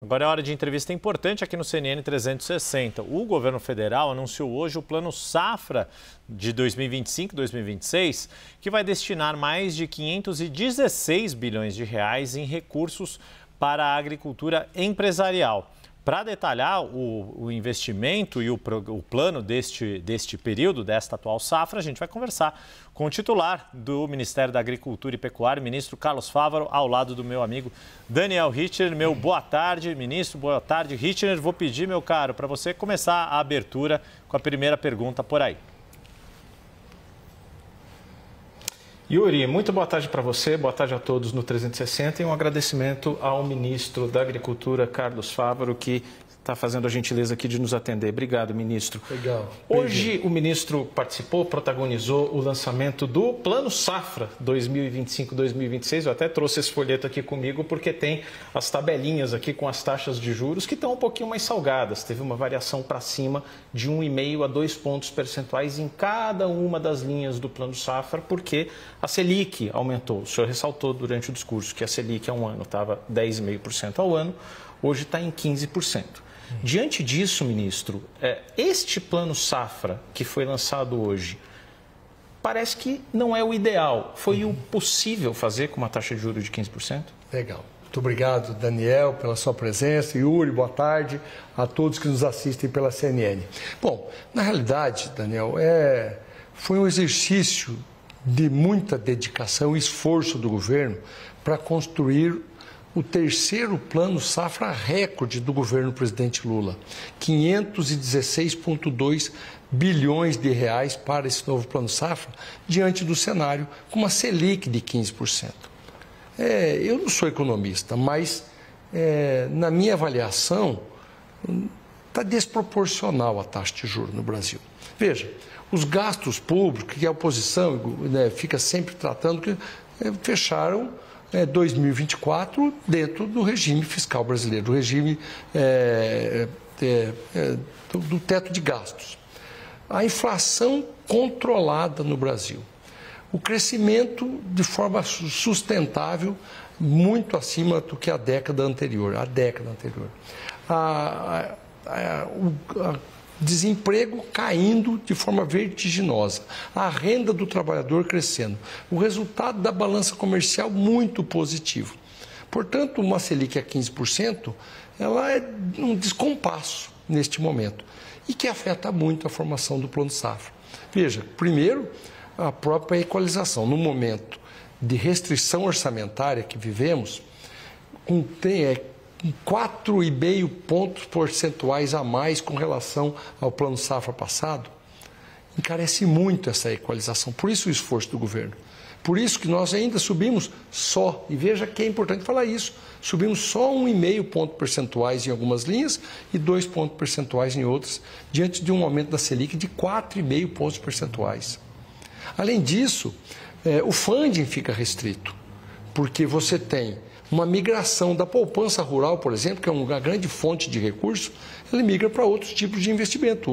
Agora é hora de entrevista importante aqui no CNN 360. O governo federal anunciou hoje o Plano Safra de 2025-2026, que vai destinar mais de 516 bilhões de reais em recursos para a agricultura empresarial. Para detalhar o investimento e o plano deste período, desta atual safra, a gente vai conversar com o titular do Ministério da Agricultura e Pecuária, ministro Carlos Fávaro, ao lado do meu amigo Daniel Richtner. Meu boa tarde, ministro, boa tarde, Richtner. Vou pedir, meu caro, para você começar a abertura com a primeira pergunta por aí. Yuri, muito boa tarde para você, boa tarde a todos no 360 e um agradecimento ao ministro da Agricultura, Carlos Fávaro, que está fazendo a gentileza aqui de nos atender. Obrigado, ministro. Legal. Hoje o ministro participou, protagonizou o lançamento do Plano Safra 2025-2026. Eu até trouxe esse folheto aqui comigo porque tem as tabelinhas aqui com as taxas de juros que estão um pouquinho mais salgadas. Teve uma variação para cima de 1,5 a 2 pontos percentuais em cada uma das linhas do Plano Safra, porque a Selic aumentou. O senhor ressaltou durante o discurso que a Selic há um ano estava 10,5% ao ano, hoje está em 15%. Diante disso, ministro, este Plano Safra que foi lançado hoje, parece que não é o ideal. Foi o possível fazer com uma taxa de juros de 15%? Legal. Muito obrigado, Daniel, pela sua presença. Yuri, boa tarde a todos que nos assistem pela CNN. Bom, na realidade, Daniel, foi um exercício de muita dedicação e esforço do governo para construir o terceiro plano safra recorde do governo do presidente Lula, 516,2 bilhões de reais para esse novo plano safra, diante do cenário com uma Selic de 15%. Eu não sou economista, mas na minha avaliação está desproporcional a taxa de juros no Brasil. Veja, os gastos públicos, que a oposição fica sempre tratando, que fecharam 2024 dentro do regime fiscal brasileiro, do regime do teto de gastos. A inflação controlada no Brasil. O crescimento de forma sustentável, muito acima do que a década anterior. Desemprego caindo de forma vertiginosa, a renda do trabalhador crescendo, o resultado da balança comercial muito positivo. Portanto, uma Selic a 15%, ela é um descompasso neste momento e que afeta muito a formação do Plano Safra. Veja, primeiro, a própria equalização. No momento de restrição orçamentária que vivemos, com 4,5 pontos percentuais a mais com relação ao Plano Safra passado, encarece muito essa equalização. Por isso o esforço do governo. Por isso que nós ainda subimos só, e veja que é importante falar isso, subimos só 1,5 pontos percentuais em algumas linhas e 2 pontos percentuais em outras, diante de um aumento da Selic de 4,5 pontos percentuais. Além disso, o funding fica restrito, porque você tem uma migração da poupança rural, por exemplo, que é uma grande fonte de recursos, ele migra para outros tipos de investimento.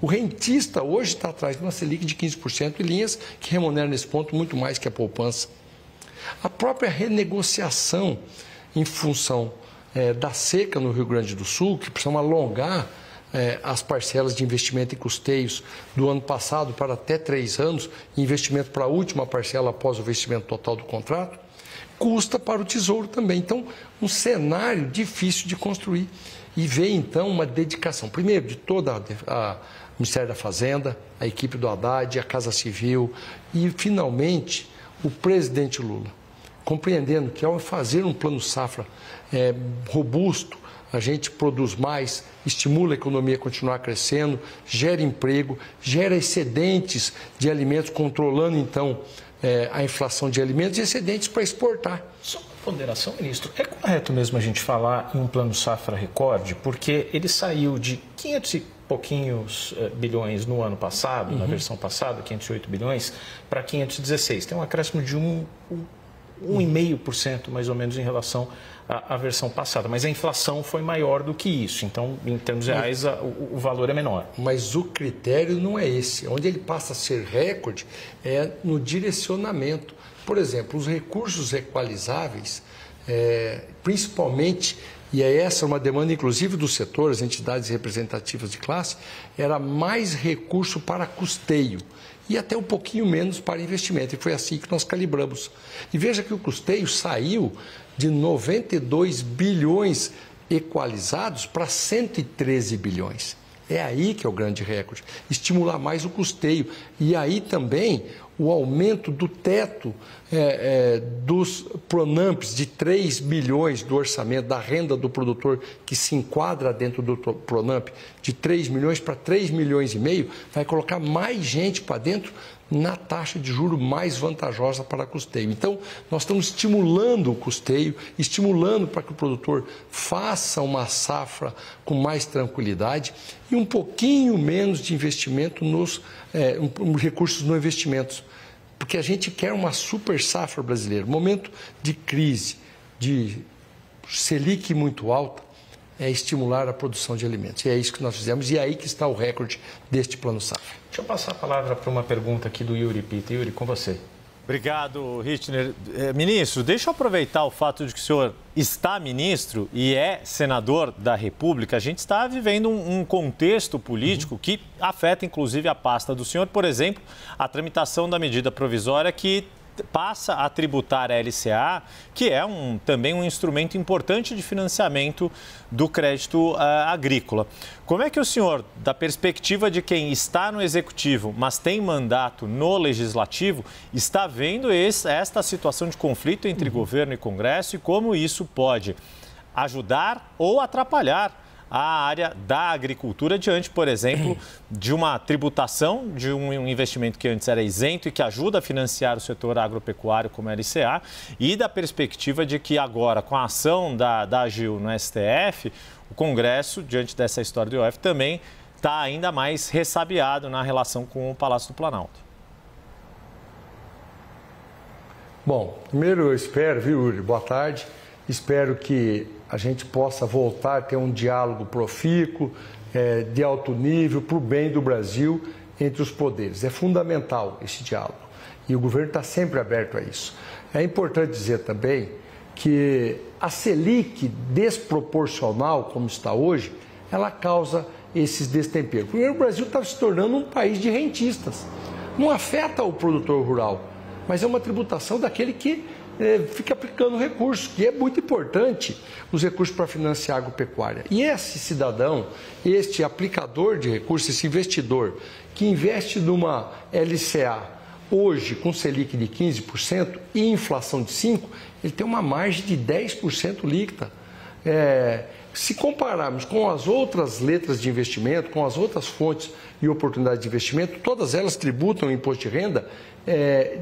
O rentista hoje está atrás de uma Selic de 15% e linhas que remuneram nesse ponto muito mais que a poupança. A própria renegociação em função da seca no Rio Grande do Sul, que precisam alongar as parcelas de investimento e custeios do ano passado para até 3 anos, investimento para a última parcela após o vencimento total do contrato, custa para o Tesouro também. Então, um cenário difícil de construir. E vem, então, uma dedicação, primeiro, de toda o Ministério da Fazenda, a equipe do Haddad, a Casa Civil e, finalmente, o presidente Lula, compreendendo que, ao fazer um plano safra robusto, a gente produz mais, estimula a economia a continuar crescendo, gera emprego, gera excedentes de alimentos, controlando, então, a inflação de alimentos e excedentes para exportar. Só uma ponderação, ministro. É correto mesmo a gente falar em um plano safra recorde, porque ele saiu de 500 e pouquinhos bilhões no ano passado, na versão passada, 508 bilhões, para 516. Tem um acréscimo de 1,5% mais ou menos em relação à versão passada. Mas a inflação foi maior do que isso. Então, em termos reais, o valor é menor. Mas o critério não é esse. Onde ele passa a ser recorde é no direcionamento. Por exemplo, os recursos equalizáveis, principalmente E essa é uma demanda, inclusive, do setor, as entidades representativas de classe, era mais recurso para custeio e até um pouquinho menos para investimento. E foi assim que nós calibramos. E veja que o custeio saiu de 92 bilhões equalizados para 113 bilhões. É aí que é o grande recorde, estimular mais o custeio. E aí também o aumento do teto dos Pronamps de 3 bilhões do orçamento, da renda do produtor que se enquadra dentro do Pronamp, de 3 milhões para 3 milhões e meio, vai colocar mais gente para dentro na taxa de juros mais vantajosa para custeio. Então, nós estamos estimulando o custeio, estimulando para que o produtor faça uma safra com mais tranquilidade e um pouquinho menos de investimento nos recursos no investimentos. Porque a gente quer uma super safra brasileira. Momento de crise, de Selic muito alta, é estimular a produção de alimentos. E é isso que nós fizemos e é aí que está o recorde deste Plano Safra. Deixa eu passar a palavra para uma pergunta aqui do Yuri Pita. Yuri, com você. Obrigado, Richtner. Ministro, deixa eu aproveitar o fato de que o senhor está ministro e é senador da República. A gente está vivendo um contexto político que afeta, inclusive, a pasta do senhor. Por exemplo, a tramitação da medida provisória que passa a tributar a LCA, que é também um instrumento importante de financiamento do crédito agrícola. Como é que o senhor, da perspectiva de quem está no Executivo, mas tem mandato no Legislativo, está vendo esta situação de conflito entre governo e Congresso e como isso pode ajudar ou atrapalhar a área da agricultura diante, por exemplo, de uma tributação de um investimento que antes era isento e que ajuda a financiar o setor agropecuário como a LCA e da perspectiva de que agora, com a ação da AGU no STF, o Congresso, diante dessa história do IOF, também está ainda mais ressabiado na relação com o Palácio do Planalto. Bom, primeiro eu espero, viu, Yuri? Boa tarde. Espero que a gente possa voltar a ter um diálogo profícuo, de alto nível, para o bem do Brasil entre os poderes. É fundamental esse diálogo e o governo está sempre aberto a isso. É importante dizer também que a Selic desproporcional, como está hoje, ela causa esses destemperos. Primeiro, o Brasil está se tornando um país de rentistas. Não afeta o produtor rural, mas é uma tributação daquele que fica aplicando recursos, que é muito importante, os recursos para financiar a agropecuária. E esse cidadão, este aplicador de recursos, esse investidor que investe numa LCA hoje com Selic de 15% e inflação de 5%, ele tem uma margem de 10% líquida. Se compararmos com as outras letras de investimento, com as outras fontes e oportunidades de investimento, todas elas tributam imposto de renda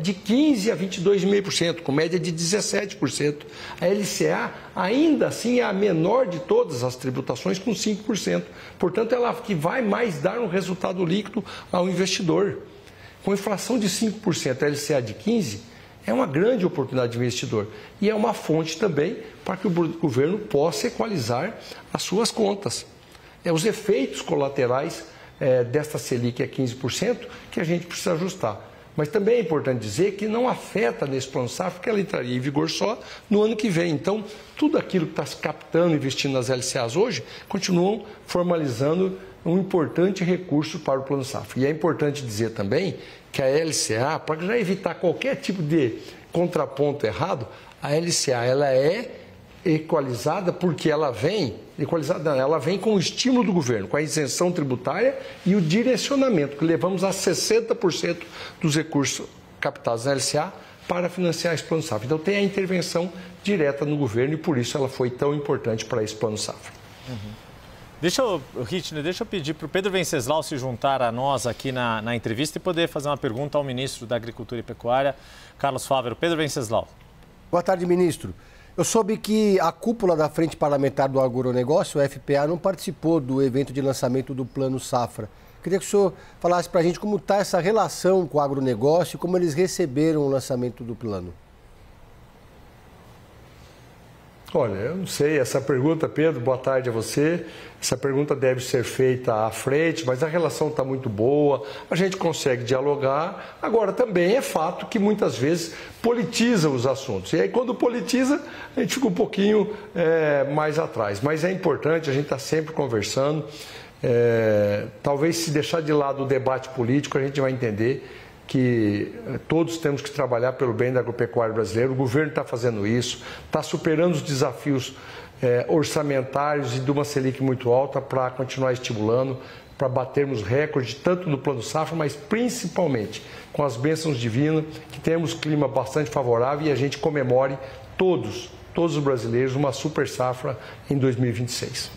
de 15% a 22,5%, com média de 17%. A LCA, ainda assim, é a menor de todas as tributações, com 5%. Portanto, ela que vai mais dar um resultado líquido ao investidor. Com inflação de 5%, a LCA de 15%, é uma grande oportunidade de investidor. E é uma fonte também para que o governo possa equalizar as suas contas. Os efeitos colaterais desta Selic a 15% que a gente precisa ajustar. Mas também é importante dizer que não afeta nesse plano safra, porque ela entraria em vigor só no ano que vem. Então, tudo aquilo que está se captando, investindo nas LCAs hoje, continuam formalizando um importante recurso para o plano safra. E é importante dizer também que a LCA, para já evitar qualquer tipo de contraponto errado, a LCA ela é equalizada porque ela vem com o estímulo do governo, com a isenção tributária e o direcionamento, que levamos a 60% dos recursos captados na LCA para financiar esse plano safra. Então tem a intervenção direta no governo e por isso ela foi tão importante para esse plano safra. Richtner, deixa eu pedir para o Pedro Venceslau se juntar a nós aqui na entrevista e poder fazer uma pergunta ao ministro da Agricultura e Pecuária, Carlos Fávero. Pedro Venceslau. Boa tarde, ministro. Eu soube que a cúpula da Frente Parlamentar do Agronegócio, o FPA, não participou do evento de lançamento do Plano Safra. Queria que o senhor falasse para a gente como está essa relação com o agronegócio e como eles receberam o lançamento do plano. Olha, eu não sei, essa pergunta, Pedro, boa tarde a você. Essa pergunta deve ser feita à frente, mas a relação está muito boa, a gente consegue dialogar. Agora, também é fato que muitas vezes politiza os assuntos. E aí, quando politiza, a gente fica um pouquinho mais atrás. Mas é importante, a gente está sempre conversando. Talvez, se deixar de lado o debate político, a gente vai entender que todos temos que trabalhar pelo bem da agropecuária brasileira. O governo está fazendo isso, está superando os desafios orçamentários e de uma Selic muito alta para continuar estimulando, para batermos recorde tanto no Plano Safra, mas principalmente com as bênçãos divinas, que temos clima bastante favorável e a gente comemore todos os brasileiros uma super safra em 2026.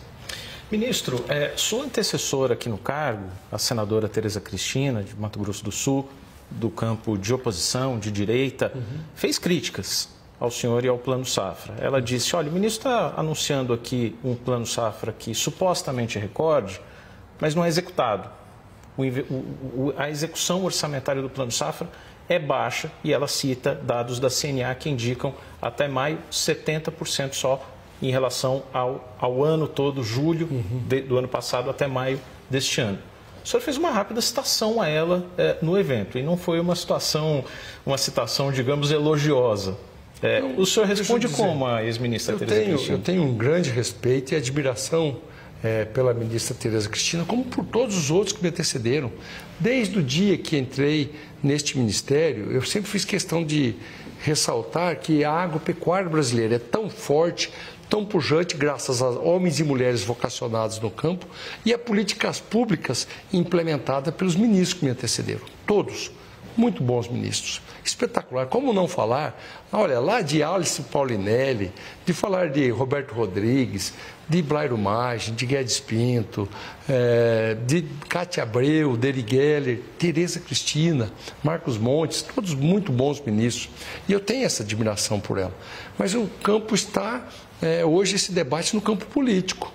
Ministro, sua antecessora aqui no cargo, a senadora Tereza Cristina, de Mato Grosso do Sul, do campo de oposição, de direita, fez críticas ao senhor e ao Plano Safra. Ela disse, olha, o ministro está anunciando aqui um Plano Safra que supostamente é recorde, mas não é executado. A execução orçamentária do Plano Safra é baixa e ela cita dados da CNA que indicam até maio 70% só em relação ao ano todo, julho do ano passado até maio deste ano. O senhor fez uma rápida citação a ela no evento, e não foi uma citação, digamos, elogiosa. O senhor responde como a ex-ministra Tereza Cristina? Eu tenho um grande respeito e admiração pela ministra Tereza Cristina, como por todos os outros que me antecederam. Desde o dia que entrei neste ministério, eu sempre fiz questão de ressaltar que a agropecuária brasileira é tão forte, tão pujante, graças a homens e mulheres vocacionados no campo e a políticas públicas implementadas pelos ministros que me antecederam. Todos. Muito bons ministros. Espetacular. Como não falar, olha, lá de Alice Paulinelli, de falar de Roberto Rodrigues, de Blairo Maggi, de Guedes Pinto, de Cátia Abreu, Deri Geller, Tereza Cristina, Marcos Montes, todos muito bons ministros. E eu tenho essa admiração por ela. Mas o campo está, hoje, esse debate no campo político.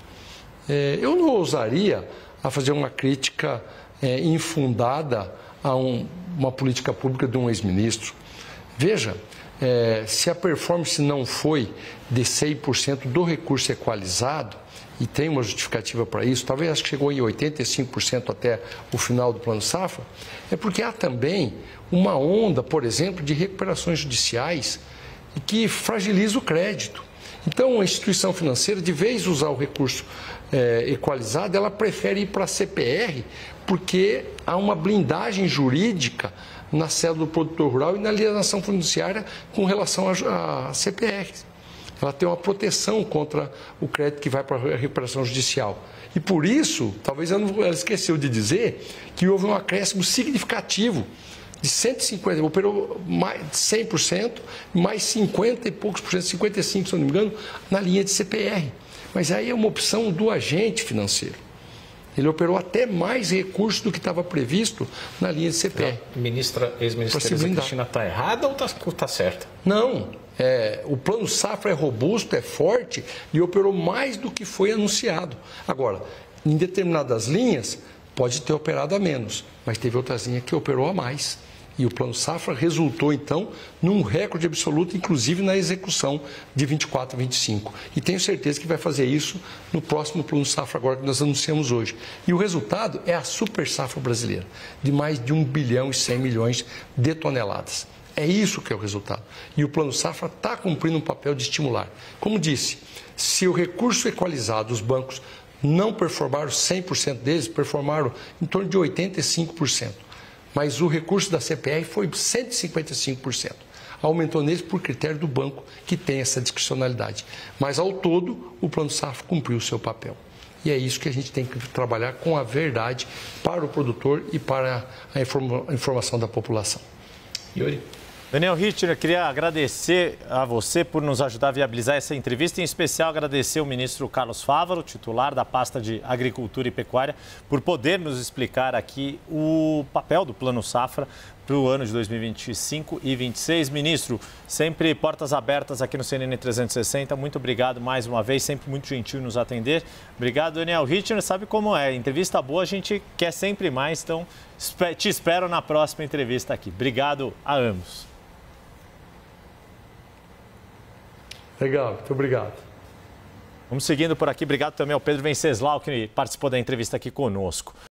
Eu não ousaria a fazer uma crítica infundada a uma política pública de um ex-ministro. Veja, se a performance não foi de 100% do recurso equalizado, e tem uma justificativa para isso, talvez acho que chegou em 85% até o final do Plano Safra, é porque há também uma onda, por exemplo, de recuperações judiciais que fragiliza o crédito. Então, a instituição financeira, de vez usar o recurso equalizado, ela prefere ir para a CPR, porque há uma blindagem jurídica na cédula do produtor rural e na alienação fundiária com relação à CPR. Ela tem uma proteção contra o crédito que vai para a recuperação judicial. E por isso, talvez ela esqueceu de dizer que houve um acréscimo significativo de 150%, operou mais 100%, mais 50 e poucos por cento, 55%, se não me engano, na linha de CPR. Mas aí é uma opção do agente financeiro. Ele operou até mais recursos do que estava previsto na linha de CPR. Ex-ministra Tereza Cristina está errada ou está certa? Não. O Plano Safra é robusto, é forte e operou mais do que foi anunciado. Agora, em determinadas linhas, pode ter operado a menos, mas teve outras linhas que operou a mais. E o Plano Safra resultou, então, num recorde absoluto, inclusive na execução de 24 a 25. E tenho certeza que vai fazer isso no próximo Plano Safra, agora que nós anunciamos hoje. E o resultado é a super safra brasileira, de mais de 1 bilhão e 100 milhões de toneladas. É isso que é o resultado. E o Plano Safra está cumprindo um papel de estimular. Como disse, se o recurso equalizado, os bancos não performaram 100% deles, performaram em torno de 85%. Mas o recurso da CPR foi 155%. Aumentou neles por critério do banco, que tem essa discricionalidade. Mas, ao todo, o Plano Safra cumpriu o seu papel. E é isso que a gente tem que trabalhar com a verdade para o produtor e para a informação da população. Yuri? Daniel Rittner, queria agradecer a você por nos ajudar a viabilizar essa entrevista, em especial agradecer ao ministro Carlos Fávaro, titular da pasta de Agricultura e Pecuária, por poder nos explicar aqui o papel do Plano Safra para o ano de 2025 e 2026. Ministro, sempre portas abertas aqui no CNN 360, muito obrigado mais uma vez, sempre muito gentil em nos atender. Obrigado, Daniel Rittner, sabe como é, entrevista boa a gente quer sempre mais, então te espero na próxima entrevista aqui. Obrigado a ambos. Legal, muito obrigado. Vamos seguindo por aqui. Obrigado também ao Pedro Venceslau, que participou da entrevista aqui conosco.